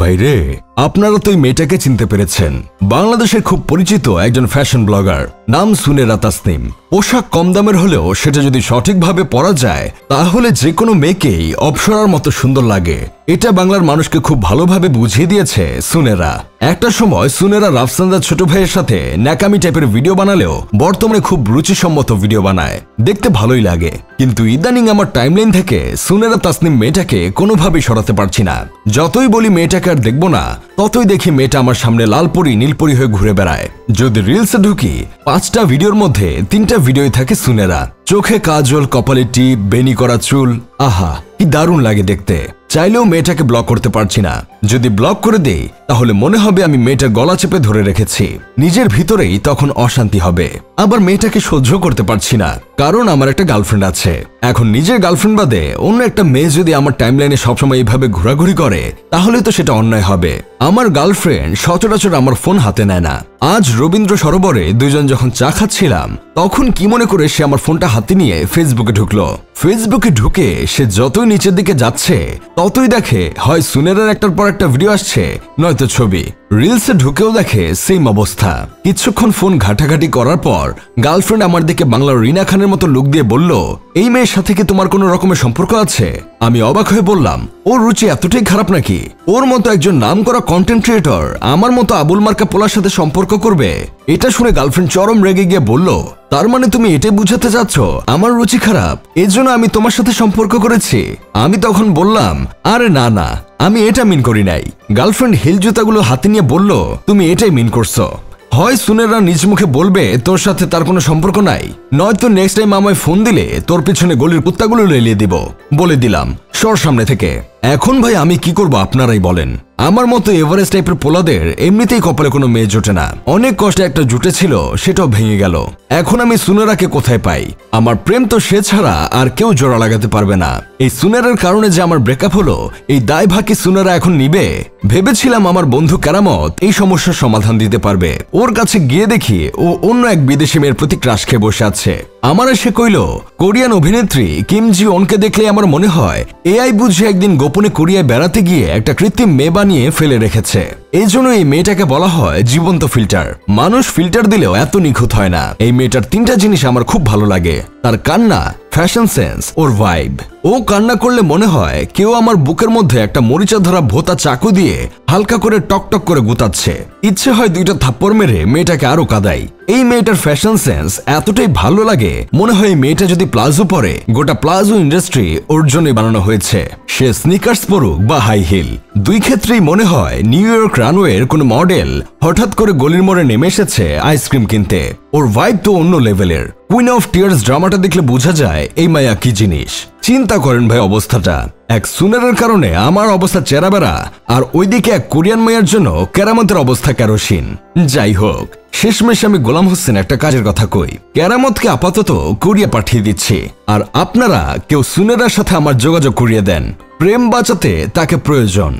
ভাইরে, আপনারা তো এই মেয়েটাকে চিনতে পেরেছেন। বাংলাদেশের খুব পরিচিত একজন ফ্যাশন ব্লগার, নাম সুনেরা তাসনিম। পোশাক কম দামের হলেও সেটা যদি সঠিকভাবে পরা যায় তাহলে যে কোনো মেয়েকেই অপসরার মতো সুন্দর লাগে। এটা বাংলার মানুষকে খুব ভালোভাবে বুঝিয়ে দিয়েছে সুনেরা। একটা সময় সুনেরা রাফসানজার ছোট ভাইয়ের সাথে ন্যাকামি টাইপের ভিডিও বানালেও বর্তমানে খুব রুচিসম্মত ভিডিও বানায়, দেখতে ভালোই লাগে। কিন্তু ইদানিং আমার টাইমলাইন থেকে সুনেরা তাসনিম মেয়েটাকে কোনোভাবেই সরাতে পারছি না। যতই বলি মেয়েটাকে আর দেখবো না, ততই দেখি মেয়েটা আমার সামনে লালপরি নীলপরি হয়ে ঘুরে বেড়ায়। যদি রিলসে ঢুকি 5টা ভিডিওর মধ্যে 3টা ভিডিওই থাকে সুনেরা। চোখে কাজল, কপালে টিপ, বেনি করা চুল, আহা কি দারুণ লাগে দেখতে। চাইলেও মেয়েটাকে ব্লক করতে পারছি না। যদি ব্লক করে দেই তাহলে মনে হবে আমি মেয়েটার গলা চেপে ধরে রেখেছি। নিজের ভিতরেই তখন অশান্তি হবে। আবার মেয়েটাকে সহ্য করতে পারছি না, কারণ আমার একটা গার্লফ্রেন্ড আছে। এখন নিজের গার্লফ্রেন্ড বাদে অন্য একটা মেয়ে যদি আমার টাইমলাইনে সবসময় এইভাবে ঘোরাঘুরি করে তাহলে তো সেটা অন্যায় হবে। আমার গার্লফ্রেন্ড সচরাচর আমার ফোন হাতে নেয় না। আজ রবীন্দ্র সরোবরে দুইজন যখন চা খাচ্ছিলাম তখন কি মনে করে সে আমার ফোনটা হাতে নিয়ে ফেসবুকে ঢুকলো। ফেসবুকে ঢুকে সে যতই নিচের দিকে যাচ্ছে ততই দেখে হয় সুনেরার একটার পর একটা ভিডিও আসছে, নয়তো ছবি। রিলসে ঢুকেও দেখে সেম অবস্থা। কিছুক্ষণ ফোন ঘাটাঘাটি করার পর গার্লফ্রেন্ড আমার দিকে বাংলার রিনা খানের মতো লুক দিয়ে বলল, এই মেয়ের সাথে কি তোমার কোনো রকমের সম্পর্ক আছে? আমি অবাক হয়ে বললাম, ওর রুচি এতটাই খারাপ নাকি? ওর মতো একজন নামকরা কন্টেন্ট ক্রিয়েটর আমার মতো আবুল মার্কা পোলার সাথে সম্পর্ক করবে? এটা শুনে গার্লফ্রেন্ড চরম রেগে গিয়ে বলল, তার মানে তুমি এটাই বুঝাতে চাচ্ছ আমার রুচি খারাপ, এজন্য আমি তোমার সাথে সম্পর্ক করেছি? আমি তখন বললাম, আরে না না, আমি এটা মিন করি নাই। গার্লফ্রেন্ড হিল জুতাগুলো হাতে নিয়ে বলল, তুমি এটাই মিন করছো। হয় সুনেরা নিজ মুখে বলবে তোর সাথে তার কোনো সম্পর্ক নাই, নয়তো নেক্সট টাইম আমায় ফোন দিলে তোর পিছনে গলির কুত্তাগুলো লেলিয়ে দিব। বলে দিলাম, সর সামনে থেকে। এখন ভাই আমি কি করব আপনারাই বলেন। আমার মতো এভারেস্ট টাইপের পোলাদের এমনিতেই কপালে কোনো মেয়ে জোটে না। অনেক কষ্টে একটা জুটে ছিল, সেটাও ভেঙে গেল। এখন আমি সুনেরাকে কোথায় পাই? আমার প্রেম তো সে ছাড়া আর কেউ জোড়া লাগাতে পারবে না। এই সুনেরার কারণে যে আমার ব্রেকআপ হলো, এই দায় ভাকি সুনেরা এখন নিবে? ভেবেছিলাম আমার বন্ধু কেরামত এই সমস্যার সমাধান দিতে পারবে। ওর কাছে গিয়ে দেখি ও অন্য এক বিদেশি মেয়ের প্রতি ক্রাশ খেয়ে বসে আছে। আমার এসে কইল, কোরিয়ান অভিনেত্রী কিম জি ওনকে দেখলে আমার মনে হয় এআই বুঝে একদিন গোপনে কোরিয়ায় বেড়াতে গিয়ে একটা কৃত্রিম মেয়ে বানিয়ে ফেলে রেখেছে। এই জন্য এই মেয়েটাকে বলা হয় জীবন্ত ফিল্টার। মানুষ ফিল্টার দিলেও এত নিখুঁত হয় না। এই মেয়েটার 3টা জিনিস আমার খুব ভালো লাগে, তার কান্না, ফ্যাশন সেন্স, ওর ভাইব। ও কান্না করলে মনে হয় কেউ আমার বুকের মধ্যে একটা মরিচা ধরা ভোতা চাকু দিয়ে হালকা করে টকটক করে গুতাচ্ছে। ইচ্ছে হয় 2টা থাপ্পড় মেরে মেয়েটাকে আরো কাঁদাই। এই মেয়েটার ফ্যাশন সেন্স এতটাই ভালো লাগে, মনে হয় মেয়েটা যদি প্লাজো পরে গোটা প্লাজো ইন্ডাস্ট্রি ওর জন্যই বানানো হয়েছে। সে স্নিকার্স পরুক বা হাই হিল, দুই ক্ষেত্রেই মনে হয় নিউ ইয়র্ক রানওয়ের কোনো মডেল হঠাৎ করে গলির মোড়ে নেমে এসেছে আইসক্রিম কিনতে। ওর ভাইব তো অন্য লেভেলের। কুইন অফ টিয়ার্স ড্রামাটা দেখলে বোঝা যায় এই মায়া কি জিনিস। চিন্তা করেন ভাই অবস্থাটা। এক সুনেরের কারণে আমার অবস্থা চেরাবেড়া, আর ওইদিকে এক কোরিয়ান মেয়ের জন্য কেরামতের অবস্থা কেরোসিন। যাই হোক, শেষমেশ আমি গোলাম হোসেন একটা কাজের কথা কই, কেরামতকে আপাতত কোরিয়া পাঠিয়ে দিচ্ছি, আর আপনারা কেউ সুনেরার সাথে আমার যোগাযোগ করিয়ে দেন। প্রেম বাঁচাতে তাকে প্রয়োজন।